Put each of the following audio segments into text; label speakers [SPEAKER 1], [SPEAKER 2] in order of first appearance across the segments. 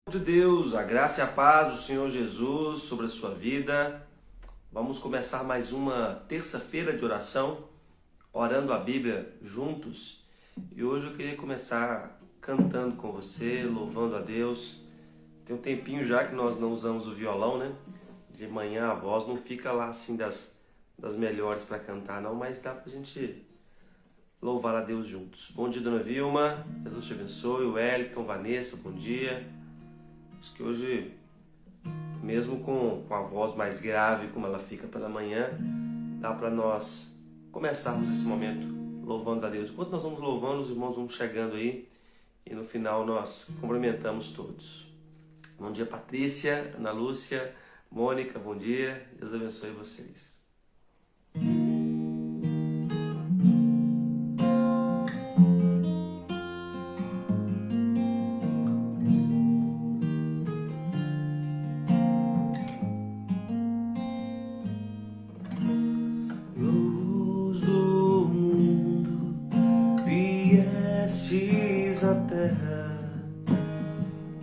[SPEAKER 1] De Deus, a graça e a paz do Senhor Jesus sobre a sua vida. Vamos começar mais uma terça-feira de oração, orando a Bíblia juntos. E hoje eu queria começar cantando com você, louvando a Deus. Tem um tempinho já que nós não usamos o violão, né? De manhã a voz não fica lá assim das melhores para cantar não, mas dá pra gente louvar a Deus juntos. Bom dia, Dona Vilma, Jesus te abençoe. O Wellington, Vanessa, bom dia. Acho que hoje, mesmo com a voz mais grave, como ela fica pela manhã, dá para nós começarmos esse momento louvando a Deus. Enquanto nós vamos louvando, os irmãos vão chegando aí e no final nós cumprimentamos todos. Bom dia, Patrícia, Ana Lúcia, Mônica, bom dia. Deus abençoe vocês.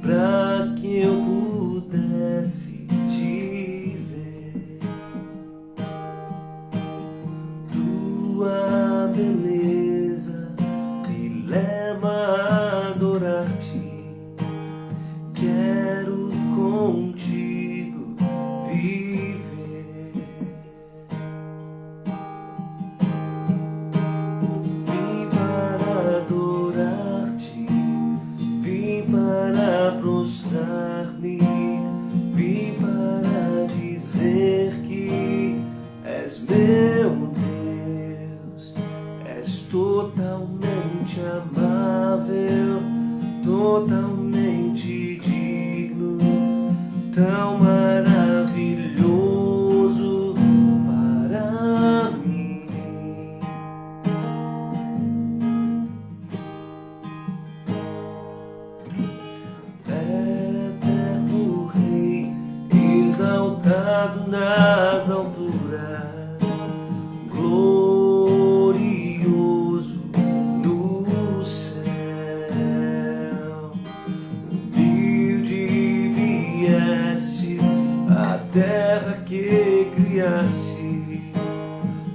[SPEAKER 2] Pra que eu pudesse te ver, tua beleza me leva a adorar-te. Quero contigo viver. Vim para adorar-te, vim para prostrar-me, vim para dizer que és meu Deus, és totalmente amável, totalmente digno, tão maravilhoso para mim. Eterno Rei, exaltado nas alturas, glorioso no céu, humilde viestes à terra que criastes,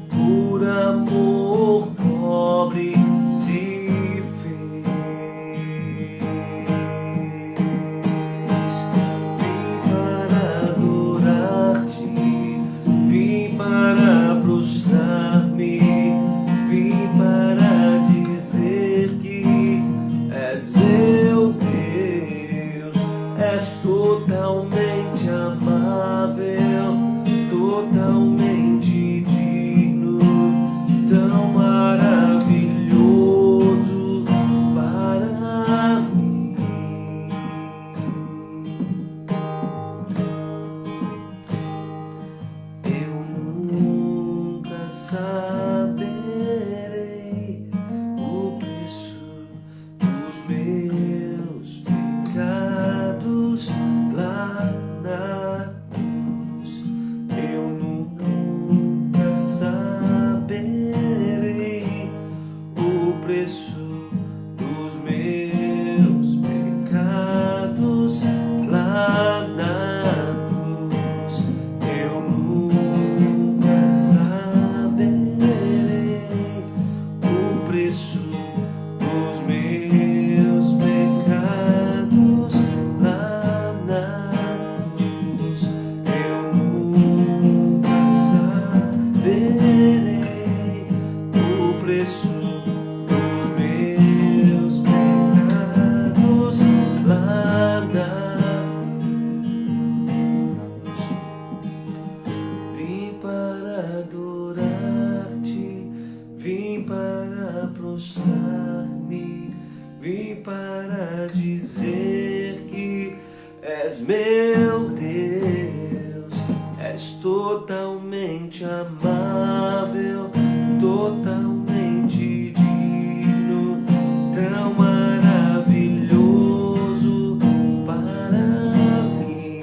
[SPEAKER 2] por amor pobre se fez. Vim para adorar-te, vim para prostrar-me, vim para dizer que és meu Deus, és totalmente amável, totalmente digno, tão maravilhoso para mim. Eu nunca saberei o preço dos meus pecados lá na cruz. Eu nunca saberei o preço dos meus pecados lá na cruz. Eu nunca saberei o preço dos meus pecados lá na cruz. Eu nunca saberei o preço dos meus pecados lá na cruz. Vim para adorar-te, vim para prostrar-me, vim para dizer que és meu Deus, és totalmente amável, totalmente digno, tão maravilhoso para mim.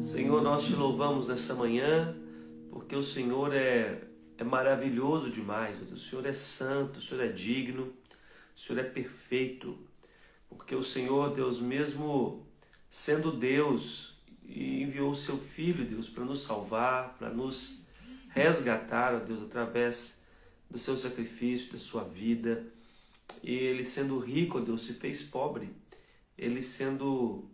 [SPEAKER 1] Senhor, nós te louvamos nessa manhã, porque o Senhor é é maravilhoso demais, ó Deus. O Senhor é santo, o Senhor é digno, o Senhor é perfeito, porque o Senhor, Deus, mesmo sendo Deus, enviou o seu Filho, Deus, para nos salvar, para nos resgatar, ó Deus, através do seu sacrifício, da sua vida. E Ele sendo rico, ó Deus, se fez pobre. Ele sendo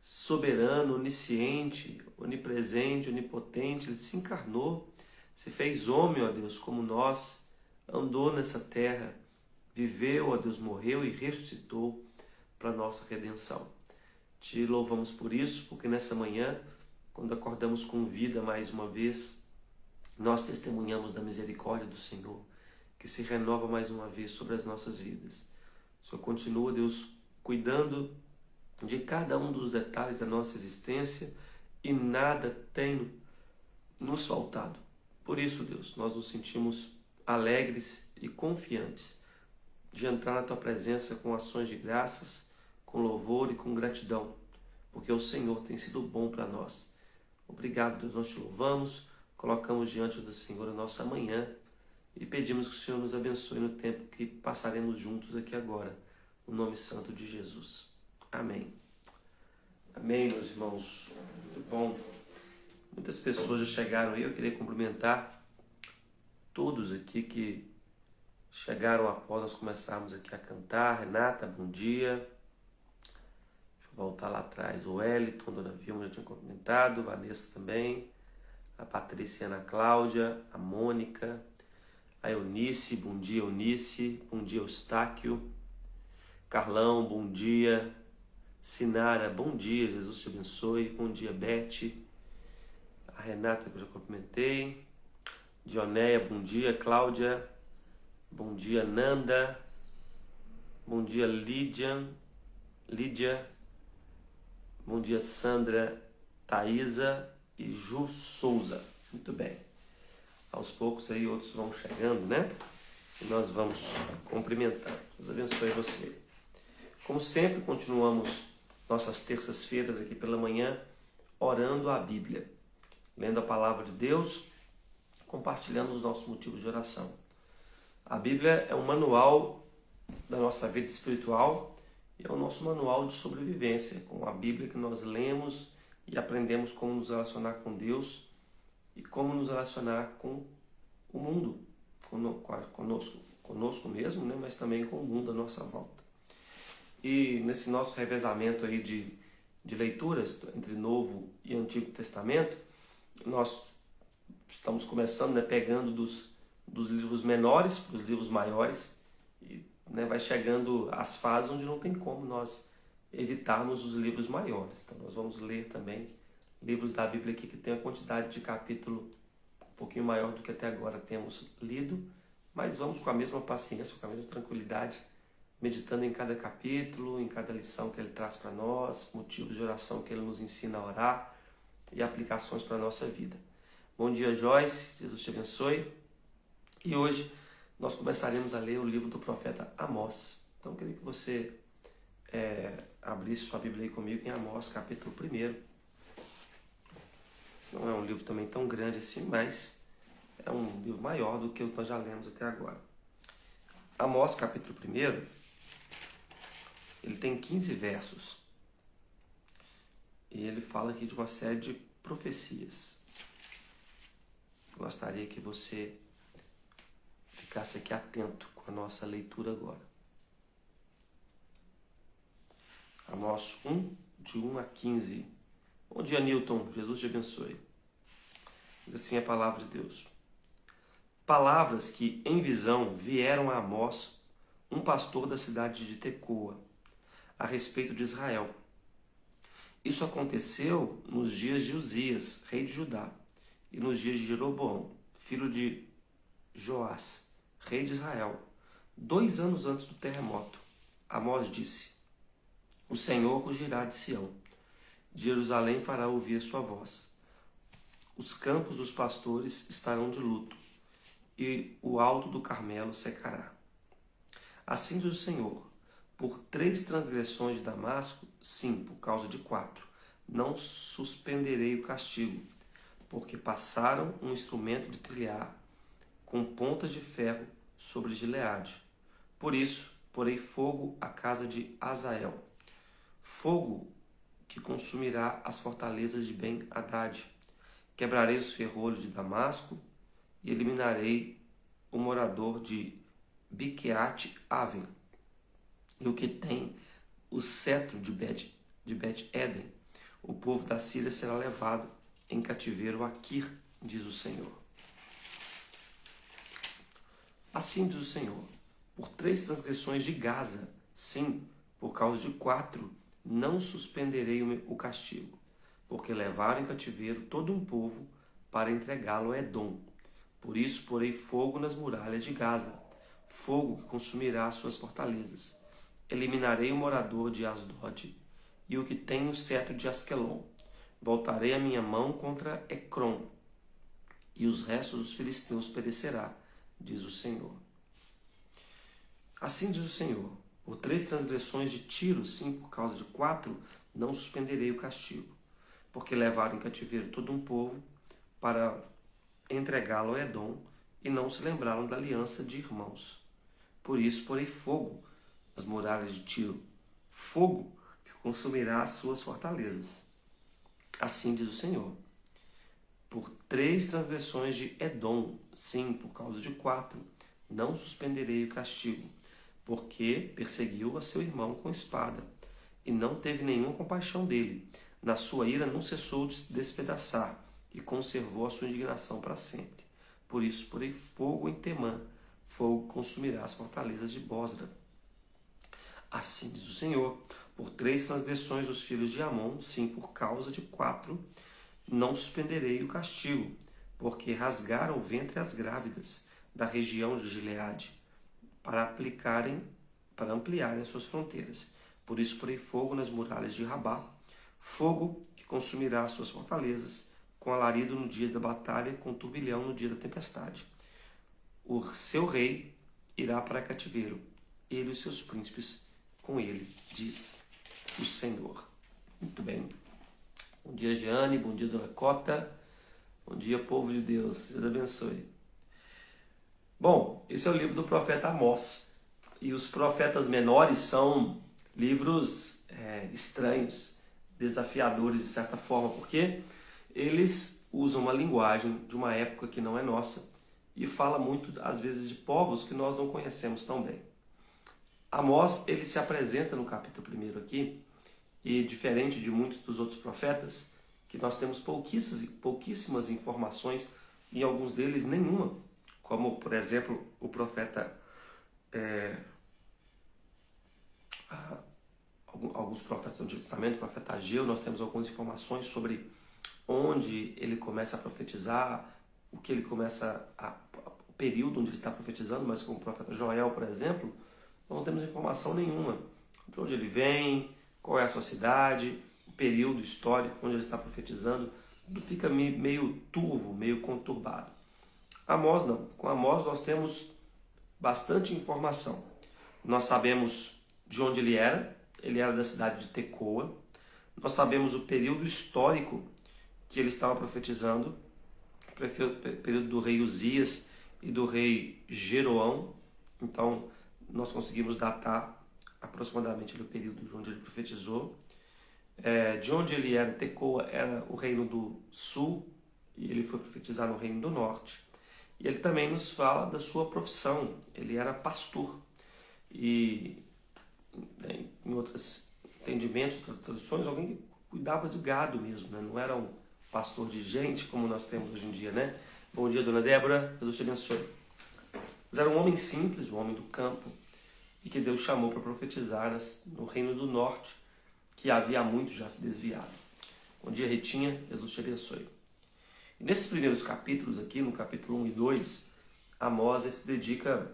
[SPEAKER 1] soberano, onisciente, onipresente, onipotente, Ele se encarnou, se fez homem, ó Deus, como nós, andou nessa terra, viveu, ó Deus, morreu e ressuscitou para nossa redenção. Te louvamos por isso, porque nessa manhã, quando acordamos com vida mais uma vez, nós testemunhamos da misericórdia do Senhor, que se renova mais uma vez sobre as nossas vidas. O Senhor continua, Deus, cuidando de cada um dos detalhes da nossa existência e nada tem nos faltado. Por isso, Deus, nós nos sentimos alegres e confiantes de entrar na Tua presença com ações de graças, com louvor e com gratidão, porque o Senhor tem sido bom para nós. Obrigado, Deus, nós te louvamos, colocamos diante do Senhor a nossa manhã e pedimos que o Senhor nos abençoe no tempo que passaremos juntos aqui agora, no nome santo de Jesus. Amém. Amém, meus irmãos. Muito bom. Muitas pessoas já chegaram aí. Eu queria cumprimentar todos aqui que chegaram após nós começarmos aqui a cantar. Renata, bom dia. Deixa eu voltar lá atrás. O Wellington, Dona Vilma já tinha cumprimentado. Vanessa também. A Patrícia e a Ana Cláudia. A Mônica. A Eunice, bom dia Eunice. Bom dia Eustáquio. Carlão, bom dia. Sinara, bom dia, Jesus te abençoe. Bom dia, Beth. A Renata, que eu já cumprimentei. Dionéia, bom dia. Cláudia, bom dia. Nanda, bom dia. Lídia, bom dia. Sandra, Thaisa e Ju Souza. Muito bem. Aos poucos aí outros vão chegando, né? E nós vamos cumprimentar. Deus abençoe você. Como sempre, continuamos nossas terças-feiras aqui pela manhã, orando a Bíblia, lendo a palavra de Deus, compartilhando os nossos motivos de oração. A Bíblia é um manual da nossa vida espiritual e é o nosso manual de sobrevivência. Com a Bíblia que nós lemos e aprendemos como nos relacionar com Deus e como nos relacionar com o mundo, conosco mesmo, né? Mas também com o mundo à nossa volta. E nesse nosso revezamento aí de leituras entre Novo e Antigo Testamento, nós estamos começando, né, pegando dos livros menores para os livros maiores e, né, vai chegando às fases onde não tem como nós evitarmos os livros maiores. Então nós vamos ler também livros da Bíblia aqui que tem a quantidade de capítulo um pouquinho maior do que até agora temos lido, mas vamos com a mesma paciência, com a mesma tranquilidade, meditando em cada capítulo, em cada lição que ele traz para nós, motivos de oração que ele nos ensina a orar e aplicações para a nossa vida. Bom dia, Joyce, Jesus te abençoe. E hoje nós começaremos a ler o livro do profeta Amós. Então eu queria que você abrisse sua Bíblia aí comigo em Amós, capítulo 1. Não é um livro também tão grande assim, mas é um livro maior do que o que nós já lemos até agora. Amós, capítulo 1. Ele tem 15 versos e ele fala aqui de uma série de profecias. Gostaria que você ficasse aqui atento com a nossa leitura agora. Amós 1, de 1 a 15. Bom dia, Newton. Jesus te abençoe. Diz assim a palavra de Deus. Palavras que em visão vieram a Amós, um pastor da cidade de Tecoa, a respeito de Israel. Isso aconteceu nos dias de Uzias, rei de Judá, e nos dias de Jeroboão, filho de Joás, rei de Israel, 2 anos antes do terremoto. Amós disse: O Senhor rugirá de Sião, de Jerusalém fará ouvir a sua voz. Os campos dos pastores estarão de luto, e o alto do Carmelo secará. Assim diz o Senhor: por 3 transgressões de Damasco, sim, por causa de 4, não suspenderei o castigo, porque passaram um instrumento de trilhar com pontas de ferro sobre Gileade. Por isso, porei fogo à casa de Azael, fogo que consumirá as fortalezas de Ben-Hadad. Quebrarei os ferrolhos de Damasco e eliminarei o morador de Biqueate-Aven e o que tem o cetro de Bet-Eden. O povo da Síria será levado em cativeiro a Quir, diz o Senhor. Assim diz o Senhor, por 3 transgressões de Gaza, sim, por causa de 4, não suspenderei o castigo, porque levaram em cativeiro todo um povo para entregá-lo a Edom. Por isso porei fogo nas muralhas de Gaza, fogo que consumirá as suas fortalezas. Eliminarei o morador de Asdod e o que tem o cetro de Asquelon. Voltarei a minha mão contra Ecrom, e os restos dos filisteus perecerá, diz o Senhor. Assim diz o Senhor, por 3 transgressões de Tiro, sim, por causa de 4, não suspenderei o castigo, porque levaram em cativeiro todo um povo para entregá-lo a Edom, e não se lembraram da aliança de irmãos. Por isso porei fogo nas muralhas de Tiro, fogo que consumirá as suas fortalezas. Assim diz o Senhor, por 3 transgressões de Edom, sim, por causa de 4, não suspenderei o castigo, porque perseguiu a seu irmão com espada, e não teve nenhuma compaixão dele. Na sua ira não cessou de se despedaçar, e conservou a sua indignação para sempre. Por isso porei fogo em Temã, fogo consumirá as fortalezas de Bosra. Assim diz o Senhor, por 3 transgressões dos filhos de Amon, sim, por causa de 4, não suspenderei o castigo, porque rasgaram o ventre às grávidas da região de Gileade, para ampliarem as suas fronteiras. Por isso porei fogo nas muralhas de Rabá, fogo que consumirá as suas fortalezas, com alarido no dia da batalha, com turbilhão no dia da tempestade. O seu rei irá para cativeiro, ele e os seus príncipes com ele, diz o Senhor. Muito bem. Bom dia, Jeane. Bom dia, Dona Cota. Bom dia, povo de Deus. Deus abençoe. Bom, esse é o livro do profeta Amós. E os profetas menores são livros estranhos, desafiadores de certa forma, porque eles usam uma linguagem de uma época que não é nossa e fala muito, às vezes, de povos que nós não conhecemos tão bem. Amós, ele se apresenta no capítulo 1 aqui, e diferente de muitos dos outros profetas, que nós temos pouquíssimas informações, e alguns deles nenhuma, como, por exemplo, o profeta, alguns profetas do Antigo Testamento, o profeta Ageu, nós temos algumas informações sobre onde ele começa a profetizar, o que ele começa o período onde ele está profetizando, mas como o profeta Joel, por exemplo, não temos informação nenhuma de onde ele vem, qual é a sua cidade, o período histórico onde ele está profetizando. Tudo fica meio turvo, meio conturbado. Amós não. Com Amós nós temos bastante informação. Nós sabemos de onde ele era da cidade de Tecoa. Nós sabemos o período histórico que ele estava profetizando, o período do rei Uzias e do rei Jeroão. Então, nós conseguimos datar aproximadamente o período de onde ele profetizou. De onde ele era, Tecoa era o reino do sul, e ele foi profetizar no reino do norte. E ele também nos fala da sua profissão, ele era pastor. E em outros entendimentos, outras traduções, alguém que cuidava de gado mesmo, né? Não era um pastor de gente como nós temos hoje em dia, né? Bom dia, dona Débora, Deus te abençoe. Mas era um homem simples, um homem do campo, e que Deus chamou para profetizar no reino do norte, que havia muito já se desviado. Bom dia, Retinha, Jesus te abençoe. E nesses primeiros capítulos aqui, no capítulo 1 e 2, Amós se dedica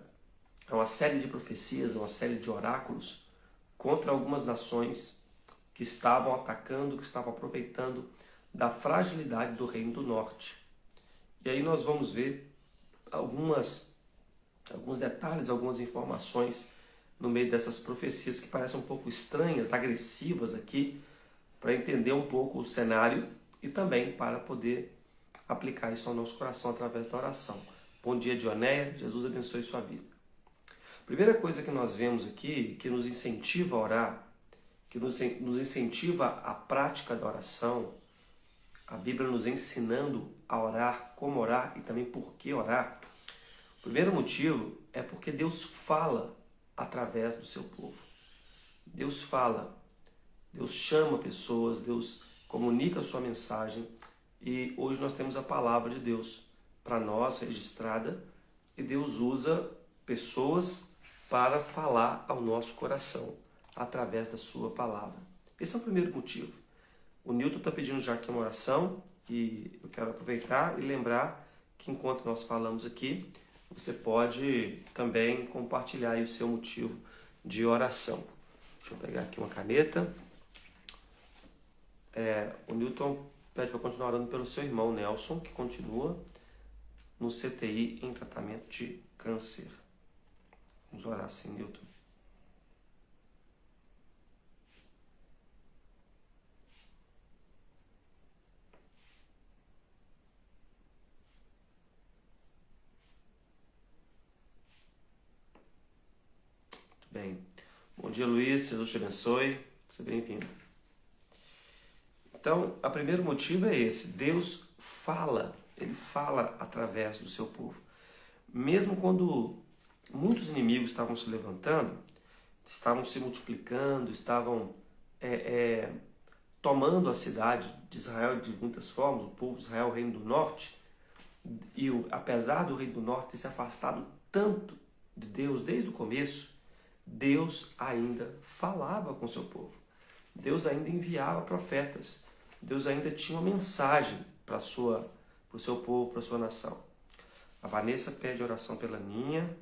[SPEAKER 1] a uma série de profecias, a uma série de oráculos contra algumas nações que estavam atacando, que estavam aproveitando da fragilidade do reino do norte. E aí nós vamos ver alguns detalhes, algumas informações no meio dessas profecias que parecem um pouco estranhas, agressivas aqui, para entender um pouco o cenário e também para poder aplicar isso ao nosso coração através da oração. Bom dia, Dionéia. Jesus abençoe sua vida. Primeira coisa que nós vemos aqui, que nos incentiva a orar, que nos incentiva a prática da oração, a Bíblia nos ensinando a orar, como orar e também por que orar. O primeiro motivo é porque Deus fala através do seu povo. Deus fala, Deus chama pessoas, Deus comunica a sua mensagem e hoje nós temos a palavra de Deus para nós registrada e Deus usa pessoas para falar ao nosso coração através da sua palavra. Esse é o primeiro motivo. O Newton está pedindo já aqui uma oração e eu quero aproveitar e lembrar que enquanto nós falamos aqui, você pode também compartilhar aí o seu motivo de oração. Deixa eu pegar aqui uma caneta. O Newton pede para continuar orando pelo seu irmão Nelson, que continua no CTI em tratamento de câncer. Vamos orar assim, Newton. Muito bem. Bom dia, Luiz. Jesus te abençoe. Seja bem-vindo. Então, o primeiro motivo é esse. Deus fala. Ele fala através do seu povo. Mesmo quando muitos inimigos estavam se levantando, estavam se multiplicando, estavam tomando a cidade de Israel de muitas formas, o povo de Israel, o reino do norte, e apesar do reino do norte ter se afastado tanto de Deus desde o começo, Deus ainda falava com o seu povo. Deus ainda enviava profetas. Deus ainda tinha uma mensagem para o seu povo, para a sua nação. A Vanessa pede oração pela Ninha,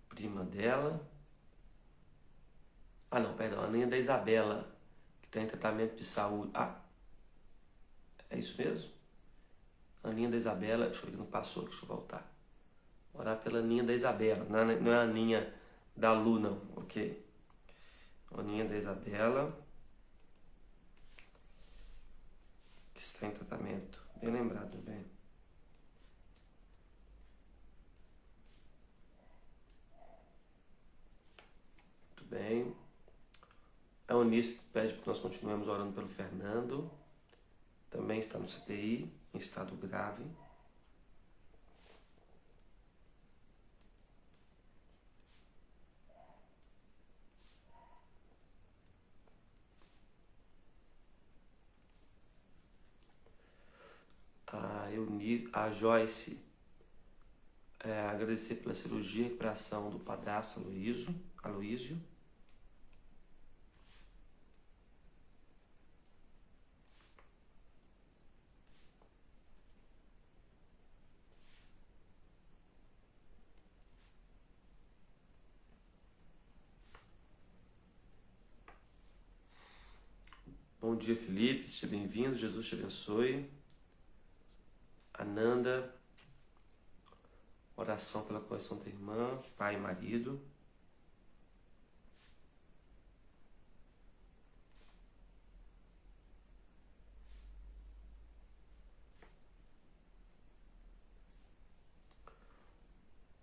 [SPEAKER 1] prima dela. A Ninha da Isabela, que está em tratamento de saúde. É isso mesmo? A Ninha da Isabela, deixa eu ver que não passou, deixa eu voltar. Orar pela Ninha da Isabela, não é a Ninha da Lu, não, ok? A Ninha da Isabela, que está em tratamento. Bem lembrado, bem. Muito bem. A Eunice pede para que nós continuemos orando pelo Fernando. Também está no CTI, em estado grave. A Joyce, agradecer pela cirurgia e recuperação do padrasto Aloísio. Bom dia, Felipe, seja bem-vindo, Jesus te abençoe. Ananda, oração pela correção da irmã, pai e marido.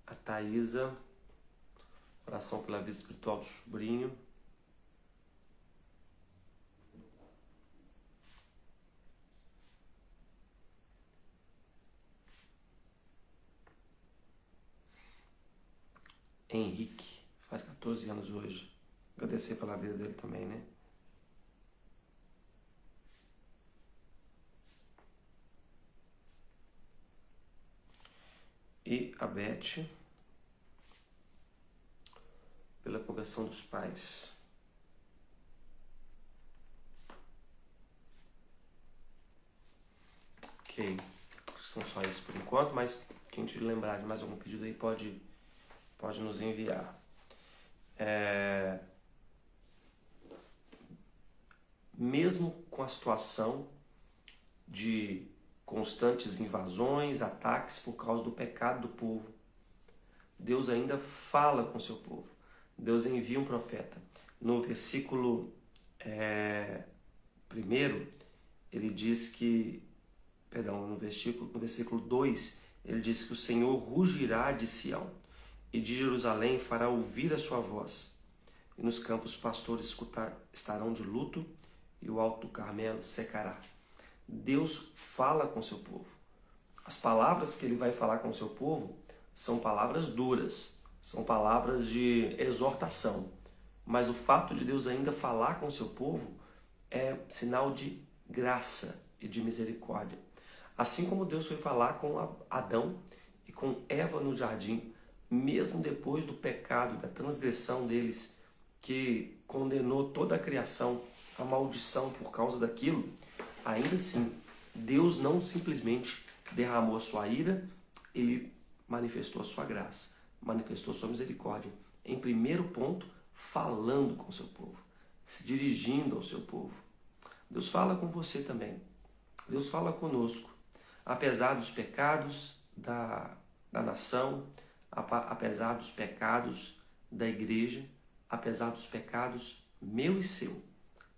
[SPEAKER 1] A Thaisa, oração pela vida espiritual do sobrinho. Henrique, faz 14 anos hoje. Agradecer pela vida dele também, né? E a Beth, pela conversão dos pais. Ok, são só isso por enquanto, mas quem te lembrar de mais algum pedido aí pode nos enviar. Mesmo com a situação de constantes invasões, ataques por causa do pecado do povo, Deus ainda fala com o seu povo. Deus envia um profeta. No versículo 1, ele diz que perdão, no versículo 2, ele diz que o Senhor rugirá de Sião e de Jerusalém fará ouvir a sua voz. E nos campos pastores estarão de luto e o alto do Carmelo secará. Deus fala com seu povo. As palavras que ele vai falar com seu povo são palavras duras, são palavras de exortação. Mas o fato de Deus ainda falar com seu povo é sinal de graça e de misericórdia. Assim como Deus foi falar com Adão e com Eva no jardim, mesmo depois do pecado, da transgressão deles, que condenou toda a criação à maldição por causa daquilo, ainda assim, Deus não simplesmente derramou a sua ira, ele manifestou a sua graça, manifestou a sua misericórdia. Em primeiro ponto, falando com o seu povo, se dirigindo ao seu povo. Deus fala com você também. Deus fala conosco. Apesar dos pecados da nação, apesar dos pecados da igreja, apesar dos pecados meu e seu,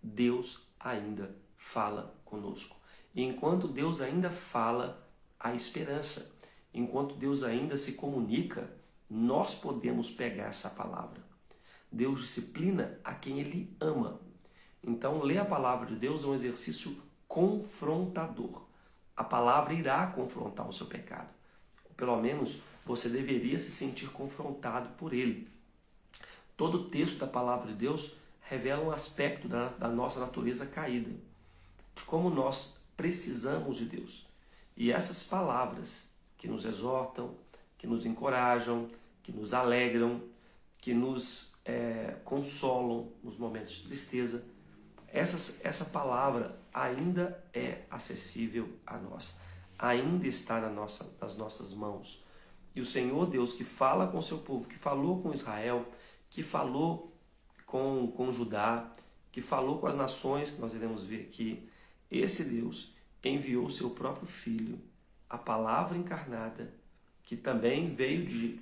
[SPEAKER 1] Deus ainda fala conosco. E enquanto Deus ainda fala, há esperança. Enquanto Deus ainda se comunica, nós podemos pegar essa palavra. Deus disciplina a quem Ele ama. Então, ler a palavra de Deus é um exercício confrontador. A palavra irá confrontar o seu pecado. Ou pelo menos, você deveria se sentir confrontado por ele. Todo o texto da palavra de Deus revela um aspecto da nossa natureza caída, de como nós precisamos de Deus. E essas palavras que nos exortam, que nos encorajam, que nos alegram, que nos consolam nos momentos de tristeza, essa palavra ainda é acessível a nós, ainda está nas nossas mãos. E o Senhor Deus que fala com o seu povo, que falou com Israel, que falou com Judá, que falou com as nações que nós iremos ver aqui, esse Deus enviou o seu próprio Filho, a palavra encarnada, que também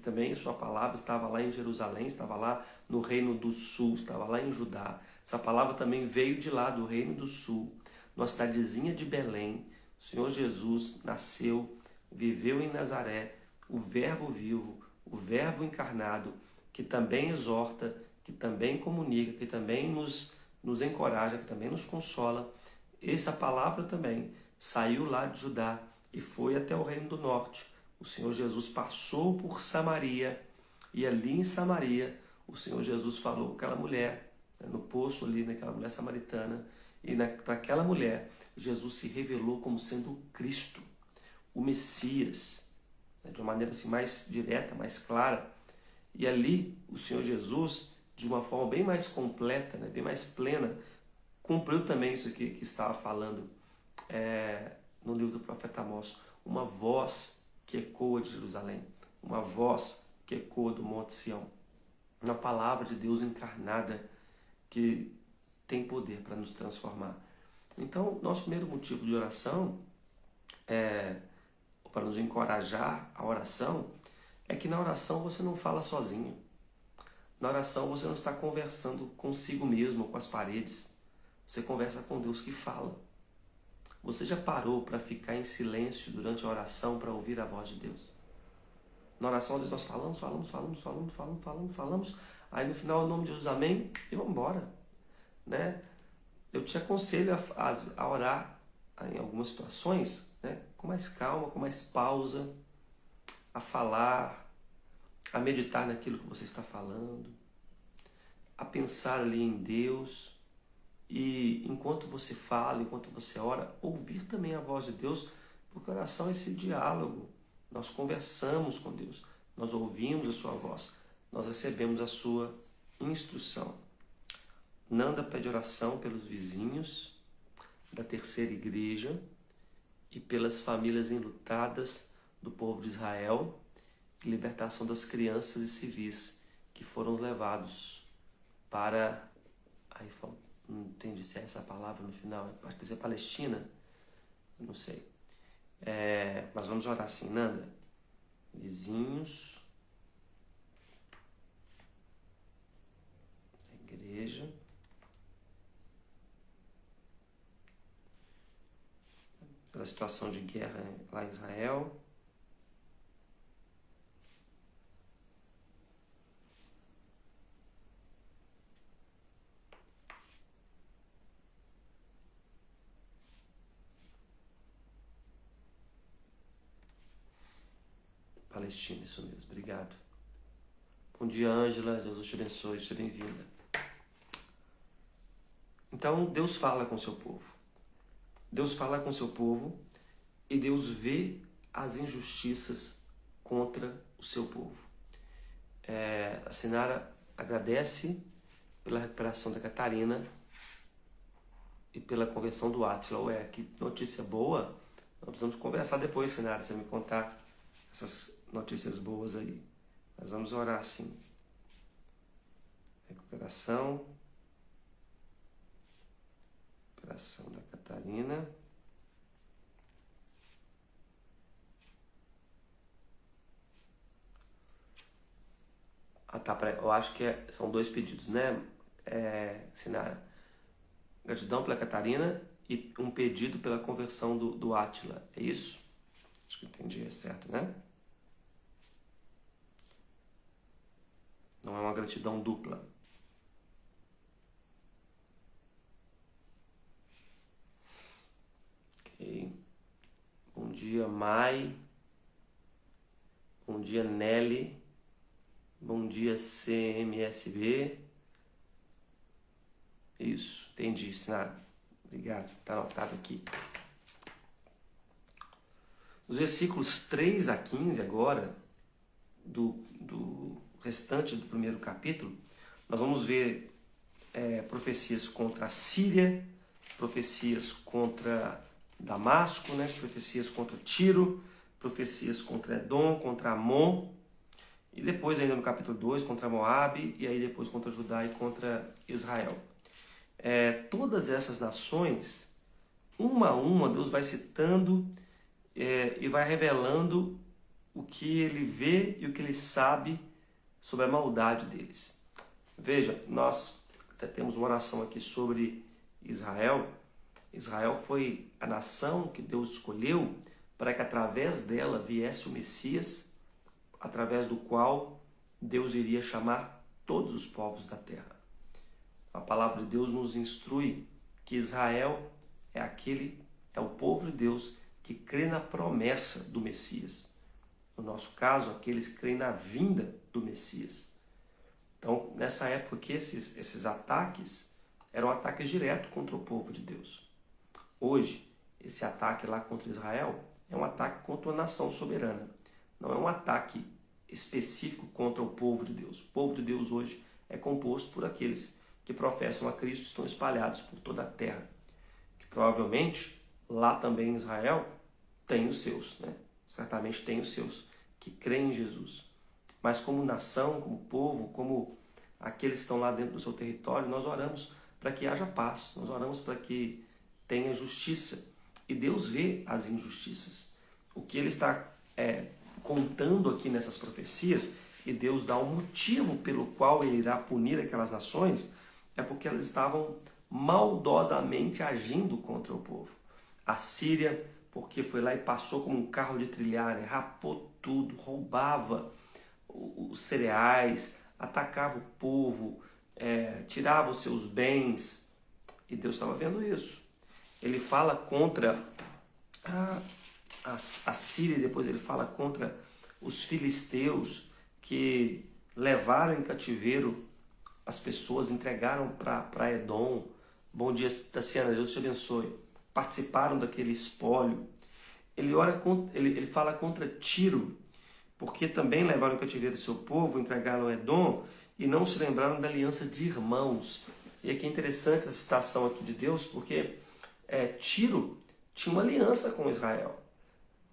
[SPEAKER 1] também sua palavra estava lá em Jerusalém, estava lá no Reino do Sul, estava lá em Judá. Essa palavra também veio de lá, do Reino do Sul, numa cidadezinha de Belém. O Senhor Jesus nasceu, viveu em Nazaré, o Verbo vivo, o Verbo encarnado, que também exorta, que também comunica, que também nos encoraja, que também nos consola. Essa palavra também saiu lá de Judá e foi até o Reino do Norte. O Senhor Jesus passou por Samaria e ali em Samaria o Senhor Jesus falou com aquela mulher, no poço ali, naquela mulher samaritana, e para aquela mulher Jesus se revelou como sendo o Cristo, o Messias, de uma maneira assim mais direta, mais clara. E ali o Senhor Jesus, de uma forma bem mais completa, bem mais plena, cumpriu também isso aqui que estava falando no livro do profeta Amós, uma voz que ecoa de Jerusalém, uma voz que ecoa do Monte Sião, uma palavra de Deus encarnada que tem poder para nos transformar. Então, nosso primeiro motivo de oração, para nos encorajar a oração, é que na oração você não fala sozinho. Na oração você não está conversando consigo mesmo, com as paredes. Você conversa com Deus que fala. Você já parou para ficar em silêncio durante a oração para ouvir a voz de Deus? Na oração, às vezes nós falamos. Aí no final, em nome de Jesus, amém, e vamos embora. Eu te aconselho a orar em algumas situações, com mais calma, com mais pausa, a falar, a meditar naquilo que você está falando, a pensar ali em Deus. E enquanto você fala, enquanto você ora, ouvir também a voz de Deus, porque a oração é esse diálogo. Nós conversamos com Deus, nós ouvimos a sua voz, nós recebemos a sua instrução. Nanda pede oração pelos vizinhos da terceira igreja e pelas famílias enlutadas do povo de Israel e libertação das crianças e civis que foram levados para... Não entendi se é essa palavra no final, acho que deve ser Palestina, não sei. Mas vamos orar assim, Nanda. Vizinhos, igreja, pela situação de guerra lá em Israel. Palestina, isso mesmo, obrigado. Bom dia, Ângela, Jesus te abençoe, seja bem-vinda. Então, Deus fala com o seu povo. Deus fala com o seu povo e Deus vê as injustiças contra o seu povo. A Sinara agradece pela recuperação da Catarina e pela conversão do Átila. Ué, que notícia boa. Nós precisamos conversar depois, Sinara, você me contar essas notícias boas aí. Nós vamos orar sim. Recuperação da Catarina. Tá, eu acho que são 2 pedidos, né, Sinara? Gratidão pela Catarina e um pedido pela conversão do Átila. É isso? Acho que entendi, é certo, né? Não é uma gratidão dupla. Ok. Bom dia, Mai. Bom dia, Nelly. Bom dia, CMSB. Isso, entendi, Sinara. Obrigado, está anotado aqui. Os versículos 3 a 15 agora, do restante do primeiro capítulo, nós vamos ver profecias contra a Síria, profecias contra Damasco, né? Profecias contra Tiro, profecias contra Edom, contra Amon, e depois ainda no capítulo 2 contra Moabe, e aí depois contra Judá e contra Israel. Todas essas nações, uma a uma, Deus vai citando e vai revelando o que ele vê e o que ele sabe sobre a maldade deles. Veja, nós até temos uma oração aqui sobre Israel. Israel foi a nação que Deus escolheu para que através dela viesse o Messias, através do qual Deus iria chamar todos os povos da terra. A palavra de Deus nos instrui que Israel é o povo de Deus que crê na promessa do Messias. No nosso caso, aqueles que creem na vinda do Messias. Então, nessa época que esses ataques eram ataques diretos contra o povo de Deus. Hoje, esse ataque lá contra Israel é um ataque contra a nação soberana. Não é um ataque específico contra o povo de Deus. O povo de Deus hoje é composto por aqueles que professam a Cristo e estão espalhados por toda a terra. Que provavelmente, lá também em Israel, tem os seus, né? Certamente tem os seus, que creem em Jesus. Mas como nação, como povo, como aqueles que estão lá dentro do seu território, nós oramos para que haja paz, nós oramos para que tenha justiça. E Deus vê as injustiças. O que Ele está contando aqui nessas profecias, e Deus dá um motivo pelo qual Ele irá punir aquelas nações, é porque elas estavam maldosamente agindo contra o povo. A Síria, porque foi lá e passou como um carro de trilhar, né? Rapou tudo, roubava os cereais, atacava o povo, tirava os seus bens, e Deus estava vendo isso. Ele fala contra a Síria, e depois ele fala contra os filisteus que levaram em cativeiro as pessoas, entregaram para Edom. Bom dia, Tassiana, Deus te abençoe. Participaram daquele espólio. Ele fala contra Tiro, porque também levaram em cativeiro seu povo, entregaram a Edom e não se lembraram da aliança de irmãos. E aqui é interessante a citação aqui de Deus, porque Tiro tinha uma aliança com Israel.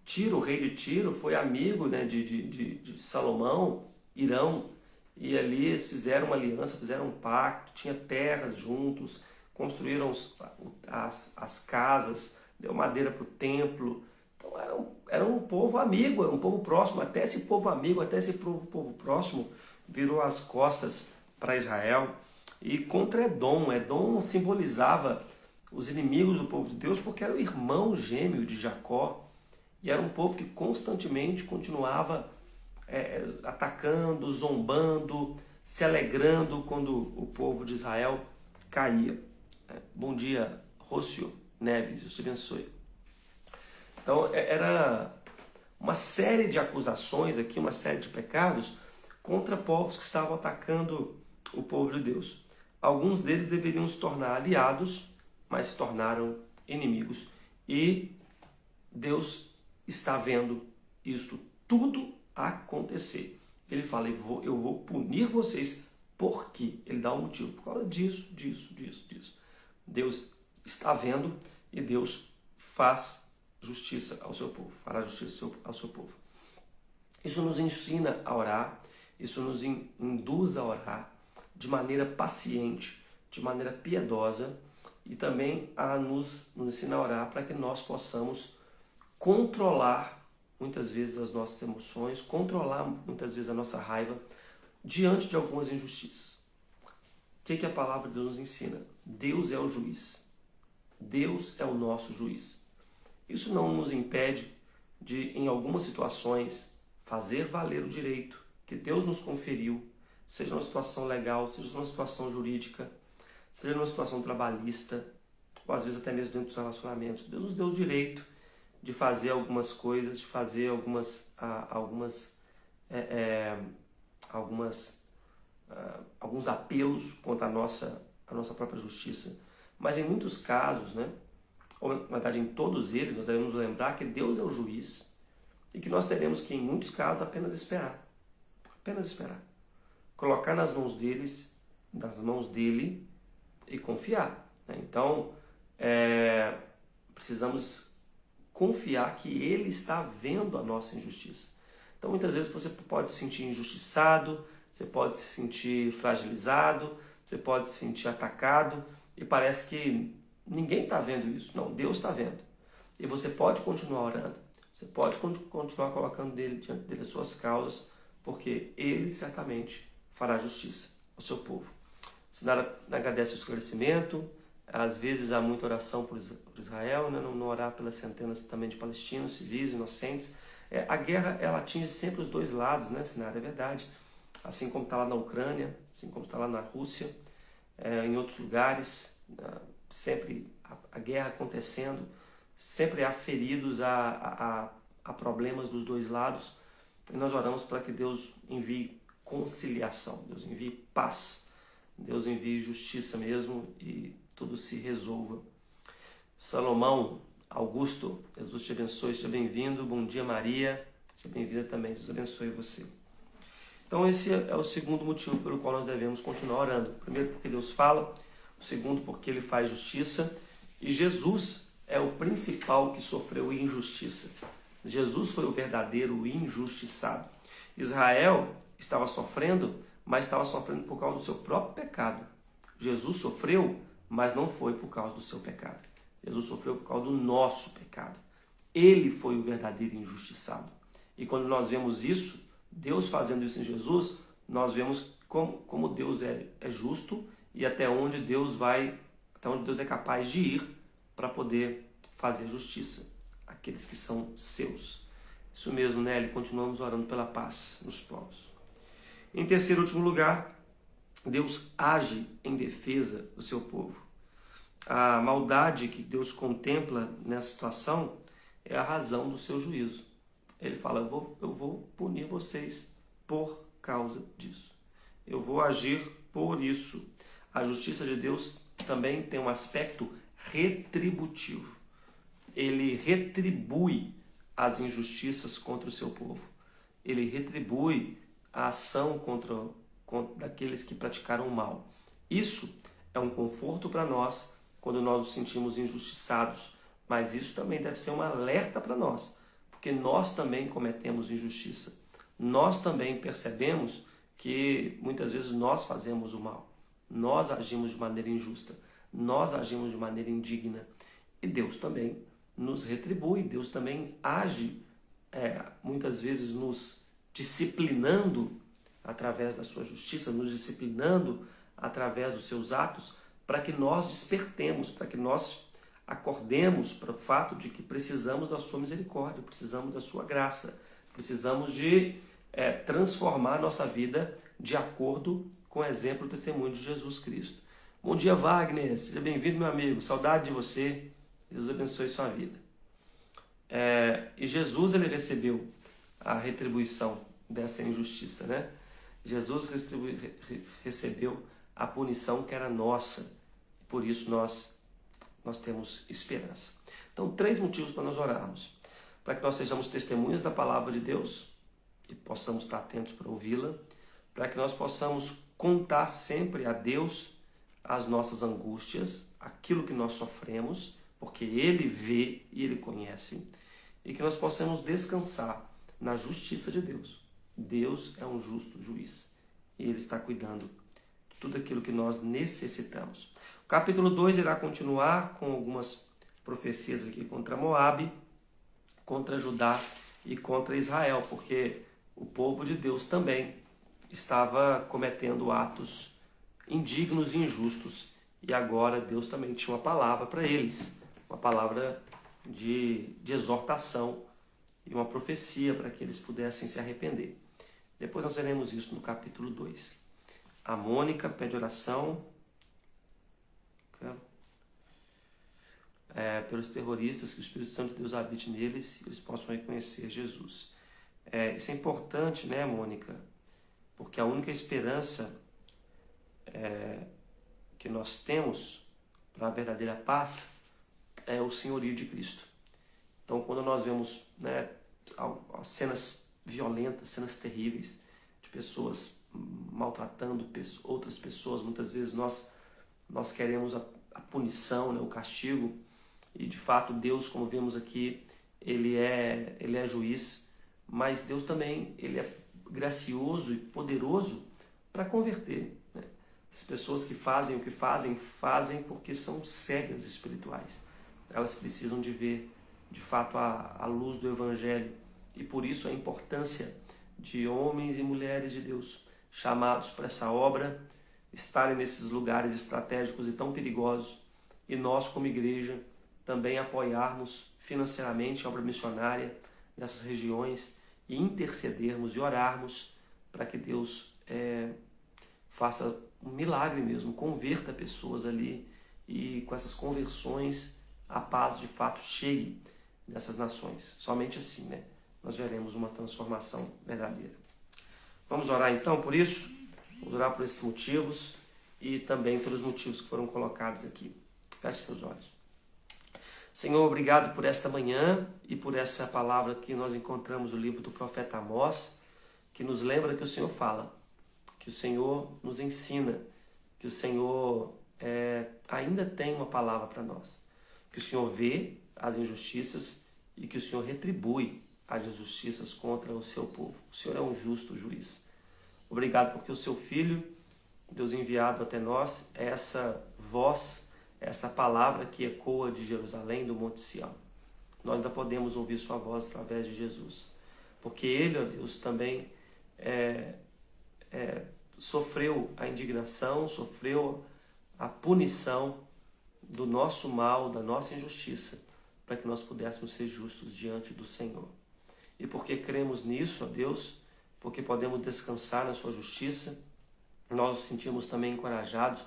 [SPEAKER 1] Tiro, o rei de Tiro, foi amigo, né, de Salomão, Irão, e ali eles fizeram uma aliança, fizeram um pacto, tinha terras juntos, construíram as casas, deu madeira para o templo. Então era um povo amigo, era um povo próximo. Até esse povo amigo, até esse povo próximo virou as costas para Israel. E contra Edom, Edom simbolizava os inimigos do povo de Deus, porque era o irmão gêmeo de Jacó, e era um povo que constantemente continuava atacando, zombando, se alegrando quando o povo de Israel caía. Bom dia, Rócio Neves, Deus te abençoe. Então era uma série de acusações aqui, uma série de pecados contra povos que estavam atacando o povo de Deus. Alguns deles deveriam se tornar aliados, mas se tornaram inimigos. E Deus está vendo isso tudo acontecer. Ele fala, eu vou punir vocês. Por quê? Ele dá um motivo. Por causa disso. Deus está vendo e Deus faz justiça ao seu povo. Fará justiça ao seu povo. Isso nos ensina a orar. Isso nos induz a orar de maneira paciente, de maneira piedosa, e também nos ensina a orar para que nós possamos controlar muitas vezes as nossas emoções, controlar muitas vezes a nossa raiva diante de algumas injustiças. O que a palavra de Deus nos ensina? Deus é o juiz. Deus é o nosso juiz. Isso não nos impede de, em algumas situações, fazer valer o direito que Deus nos conferiu, seja numa situação legal, seja numa situação jurídica, seja numa situação trabalhista, ou às vezes até mesmo dentro dos relacionamentos. Deus nos deu o direito de fazer algumas coisas, de fazer alguns apelos contra a nossa própria justiça. Mas em muitos casos, ou na verdade em todos eles, nós devemos lembrar que Deus é o juiz e que nós teremos que, em muitos casos, apenas esperar. Apenas esperar. Colocar nas mãos dele e confiar. Então, precisamos confiar que ele está vendo a nossa injustiça. Então, muitas vezes você pode se sentir injustiçado, você pode se sentir fragilizado, você pode se sentir atacado e parece que ninguém está vendo isso. Não, Deus está vendo. E você pode continuar orando, você pode continuar colocando diante dele as suas causas, porque ele certamente fará justiça ao seu povo. Se nada agradece o esclarecimento, às vezes há muita oração por Israel, não orar pelas centenas também de palestinos, civis, inocentes. A guerra, ela atinge sempre os dois lados, Sinara? É verdade. Assim como está lá na Ucrânia, assim como está lá na Rússia, em outros lugares, sempre a guerra acontecendo, sempre há feridos, há problemas dos dois lados. E nós oramos para que Deus envie conciliação, Deus envie paz, Deus envie justiça mesmo e tudo se resolva. Salomão Augusto, Jesus te abençoe, seja bem-vindo. Bom dia, Maria, seja bem-vinda também, Deus abençoe você. Então esse é o segundo motivo pelo qual nós devemos continuar orando. Primeiro, porque Deus fala. O segundo, porque Ele faz justiça. E Jesus é o principal que sofreu injustiça. Jesus foi o verdadeiro injustiçado. Israel estava sofrendo, mas estava sofrendo por causa do seu próprio pecado. Jesus sofreu, mas não foi por causa do seu pecado. Jesus sofreu por causa do nosso pecado. Ele foi o verdadeiro injustiçado. E quando nós vemos isso, Deus fazendo isso em Jesus, nós vemos como Deus é justo e até onde Deus é capaz de ir para poder fazer justiça àqueles que são seus. Isso mesmo, Nelly, continuamos orando pela paz nos povos. Em terceiro e último lugar, Deus age em defesa do seu povo. A maldade que Deus contempla nessa situação é a razão do seu juízo. Ele fala, eu vou punir vocês por causa disso. Eu vou agir por isso. A justiça de Deus também tem um aspecto retributivo. Ele retribui as injustiças contra o seu povo. Ele retribui a ação contra daqueles que praticaram o mal. Isso é um conforto para nós quando nós nos sentimos injustiçados, mas isso também deve ser um alerta para nós, porque nós também cometemos injustiça. Nós também percebemos que muitas vezes nós fazemos o mal. Nós agimos de maneira injusta. Nós agimos de maneira indigna. E Deus também nos retribui. Deus também age, muitas vezes nos disciplinando através da sua justiça, nos disciplinando através dos seus atos, para que nós despertemos, para que nós acordemos para o fato de que precisamos da sua misericórdia, precisamos da sua graça, precisamos de transformar a nossa vida de acordo com o exemplo e testemunho de Jesus Cristo. Bom dia, Wagner, seja bem-vindo, meu amigo, saudade de você, Deus abençoe sua vida. E Jesus, ele recebeu a retribuição dessa injustiça, né? Jesus recebeu a punição que era nossa, por isso nós temos esperança. Então, 3 motivos para nós orarmos: para que nós sejamos testemunhas da palavra de Deus e possamos estar atentos para ouvi-la, para que nós possamos contar sempre a Deus as nossas angústias, aquilo que nós sofremos, porque Ele vê e Ele conhece, e que nós possamos descansar na justiça de Deus. Deus é um justo juiz e Ele está cuidando de tudo aquilo que nós necessitamos. O capítulo 2 irá continuar com algumas profecias aqui contra Moabe, contra Judá e contra Israel, porque o povo de Deus também estava cometendo atos indignos e injustos, e agora Deus também tinha uma palavra para eles, uma palavra de exortação e uma profecia para que eles pudessem se arrepender. Depois nós veremos isso no capítulo 2. A Mônica pede oração pelos terroristas, que o Espírito Santo de Deus habite neles e eles possam reconhecer Jesus. Isso é importante, né, Mônica? Porque a única esperança que nós temos para a verdadeira paz é o senhorio de Cristo. Então, quando nós vemos, né, cenas violentas, cenas terríveis, de pessoas maltratando outras pessoas, muitas vezes nós queremos a punição, né, o castigo, e de fato Deus, como vemos aqui, ele é juiz, mas Deus também ele é gracioso e poderoso para converter, né? As pessoas que fazem o que fazem porque são cegas espirituais. Elas precisam de ver, de fato, a luz do Evangelho. E por isso a importância de homens e mulheres de Deus chamados para essa obra, estarem nesses lugares estratégicos e tão perigosos, e nós, como igreja, também apoiarmos financeiramente a obra missionária nessas regiões e intercedermos e orarmos para que Deus faça um milagre mesmo, converta pessoas ali, e com essas conversões a paz de fato chegue nessas nações. Somente assim, né, nós veremos uma transformação verdadeira. Vamos orar então por isso? Vamos orar por esses motivos e também pelos motivos que foram colocados aqui. Feche seus olhos. Senhor, obrigado por esta manhã e por essa palavra que nós encontramos no livro do profeta Amós, que nos lembra que o Senhor fala, que o Senhor nos ensina, que o Senhor ainda tem uma palavra para nós, que o Senhor vê as injustiças e que o Senhor retribui as injustiças contra o seu povo. O Senhor é um justo juiz. Obrigado porque o seu Filho, Deus enviado até nós, é essa voz, essa palavra que ecoa de Jerusalém, do Monte Sião. Nós ainda podemos ouvir sua voz através de Jesus, porque Ele, ó Deus, também sofreu a indignação, sofreu a punição do nosso mal, da nossa injustiça, para que nós pudéssemos ser justos diante do Senhor. E porque cremos nisso, ó Deus, porque podemos descansar na sua justiça, nós nos sentimos também encorajados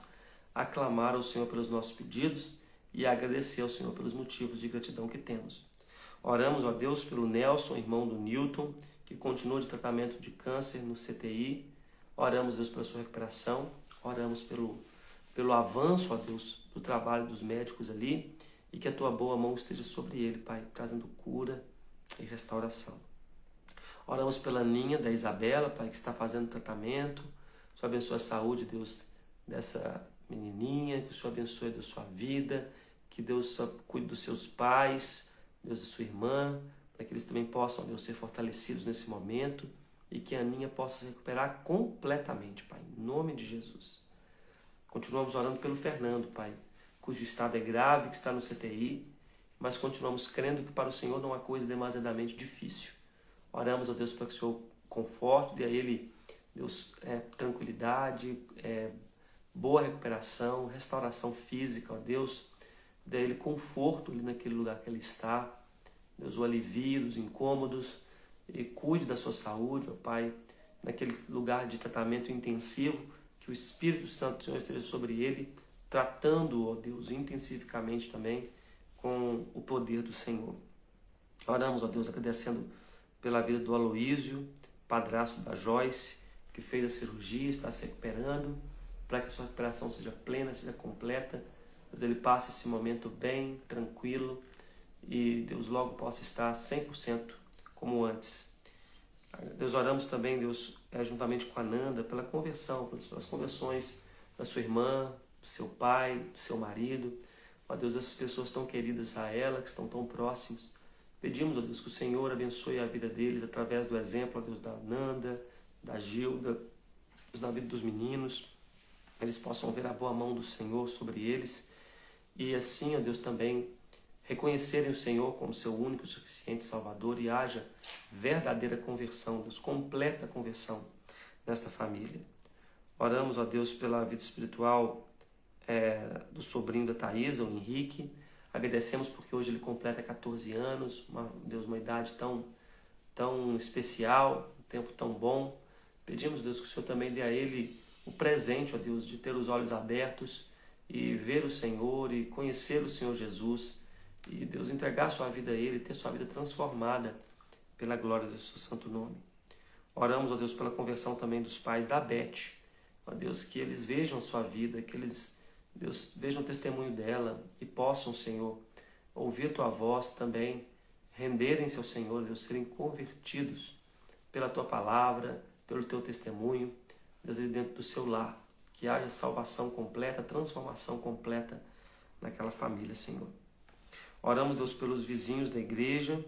[SPEAKER 1] a clamar ao Senhor pelos nossos pedidos e a agradecer ao Senhor pelos motivos de gratidão que temos. Oramos, ó Deus, pelo Nelson, irmão do Newton, que continua de tratamento de câncer no CTI. Oramos, Deus, pela sua recuperação. Oramos pelo avanço, ó Deus, do trabalho dos médicos ali, e que a tua boa mão esteja sobre ele, Pai, trazendo cura e restauração. Oramos pela Ninha da Isabela, Pai, que está fazendo tratamento. O Senhor abençoe a saúde, Deus, dessa menininha, que o Senhor abençoe da sua vida, que Deus cuide dos seus pais, Deus da sua irmã, para que eles também possam, Deus, ser fortalecidos nesse momento e que a Aninha possa se recuperar completamente, Pai, em nome de Jesus. Continuamos orando pelo Fernando, Pai, cujo estado é grave, que está no CTI, mas continuamos crendo que para o Senhor não há coisa demasiadamente difícil. Oramos, ó Deus, para que o Senhor conforte, dê a ele, Deus, tranquilidade, boa recuperação, restauração física, ó Deus. Dê a ele conforto ali naquele lugar que ele está. Deus, o alivie dos incômodos e cuide da sua saúde, ó Pai, naquele lugar de tratamento intensivo, que o Espírito Santo do Senhor esteja sobre ele, tratando, ó Deus, intensificamente também com o poder do Senhor. Oramos, ó Deus, agradecendo pela vida do Aloísio, padrasto da Joyce, que fez a cirurgia, está se recuperando, para que a sua recuperação seja plena, seja completa. Deus, ele passe esse momento bem, tranquilo, e Deus logo possa estar 100% como antes. Deus, oramos também, Deus, juntamente com a Nanda, pela conversão, pelas conversões da sua irmã, do seu pai, do seu marido. Ó Deus, essas pessoas tão queridas a ela, que estão tão próximos. Pedimos, ó Deus, que o Senhor abençoe a vida deles através do exemplo, ó Deus, da Nanda, da Gilda, na vida dos meninos. Eles possam ver a boa mão do Senhor sobre eles e assim, ó Deus, também reconhecerem o Senhor como seu único e suficiente Salvador e haja verdadeira conversão, Deus, completa conversão nesta família. Oramos, ó Deus, pela vida espiritual do sobrinho da Thaisa, o Henrique. Agradecemos porque hoje ele completa 14 anos, Deus, uma idade tão especial, um tempo tão bom. Pedimos, Deus, que o Senhor também dê a ele o presente, ó Deus, de ter os olhos abertos e ver o Senhor e conhecer o Senhor Jesus. E Deus, entregar sua vida a ele, ter sua vida transformada pela glória do seu santo nome. Oramos, ó Deus, pela conversão também dos pais da Beth. Ó Deus, que eles vejam sua vida, que eles, Deus, vejam o testemunho dela e possam, Senhor, ouvir a tua voz também, renderem-se ao Senhor, Deus, serem convertidos pela tua palavra, pelo teu testemunho, Deus, ali dentro do seu lar. Que haja salvação completa, transformação completa naquela família, Senhor. Oramos, Deus, pelos vizinhos da igreja.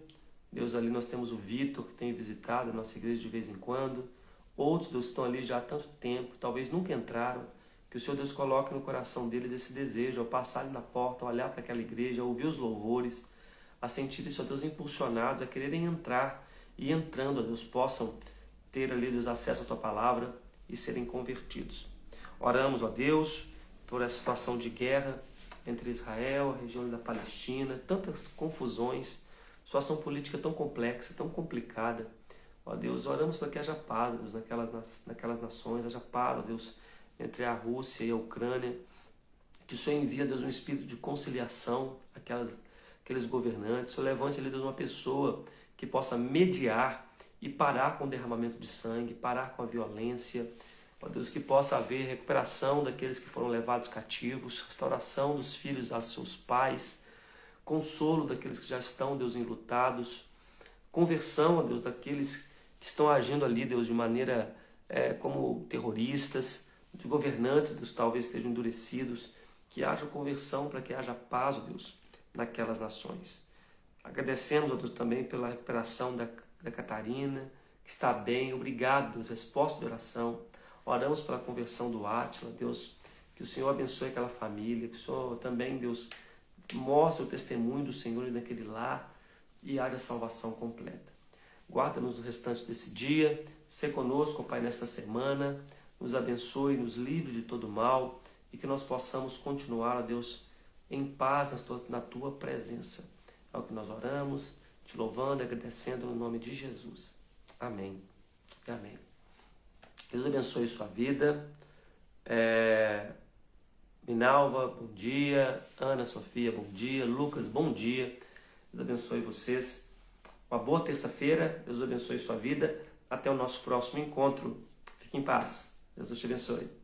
[SPEAKER 1] Deus, ali nós temos o Vitor, que tem visitado a nossa igreja de vez em quando. Outros, Deus, estão ali já há tanto tempo, talvez nunca entraram. Que o Senhor, Deus, coloque no coração deles esse desejo, ao passar ali na porta, ao olhar para aquela igreja, a ouvir os louvores, a sentirem, Senhor Deus, impulsionados, a quererem entrar e entrando, ó Deus, possam ter ali, Deus, acesso à tua palavra e serem convertidos. Oramos, ó Deus, por essa situação de guerra entre Israel, a região da Palestina, tantas confusões, situação política tão complexa, tão complicada. Ó Deus, oramos para que haja paz, Deus, naquelas nações, haja paz, ó Deus, entre a Rússia e a Ucrânia, que o Senhor envia, Deus, um espírito de conciliação àqueles governantes. O Senhor levante ali, Deus, uma pessoa que possa mediar e parar com o derramamento de sangue, parar com a violência. Ó Deus, que possa haver recuperação daqueles que foram levados cativos, restauração dos filhos a seus pais, consolo daqueles que já estão, Deus, enlutados, conversão, ó Deus, daqueles que estão agindo ali, Deus, de maneira como terroristas, de governantes, Deus, talvez estejam endurecidos, que haja conversão para que haja paz, ó Deus, naquelas nações. Agradecemos, ó Deus, também pela recuperação da Catarina, que está bem. Obrigado, Deus, resposta de oração. Oramos pela conversão do Átila, Deus, que o Senhor abençoe aquela família, que o Senhor também, Deus, mostre o testemunho do Senhor naquele lar e haja salvação completa. Guarda-nos no restante desse dia, sê conosco, Pai, nesta semana, nos abençoe, nos livre de todo mal e que nós possamos continuar, ó Deus, em paz na tua presença. É o que nós oramos, te louvando e agradecendo no nome de Jesus. Amém. Amém. Deus abençoe sua vida. Minalva, bom dia. Ana Sofia, bom dia. Lucas, bom dia. Deus abençoe vocês. Uma boa terça-feira. Deus abençoe sua vida. Até o nosso próximo encontro. Fique em paz. Deus te abençoe.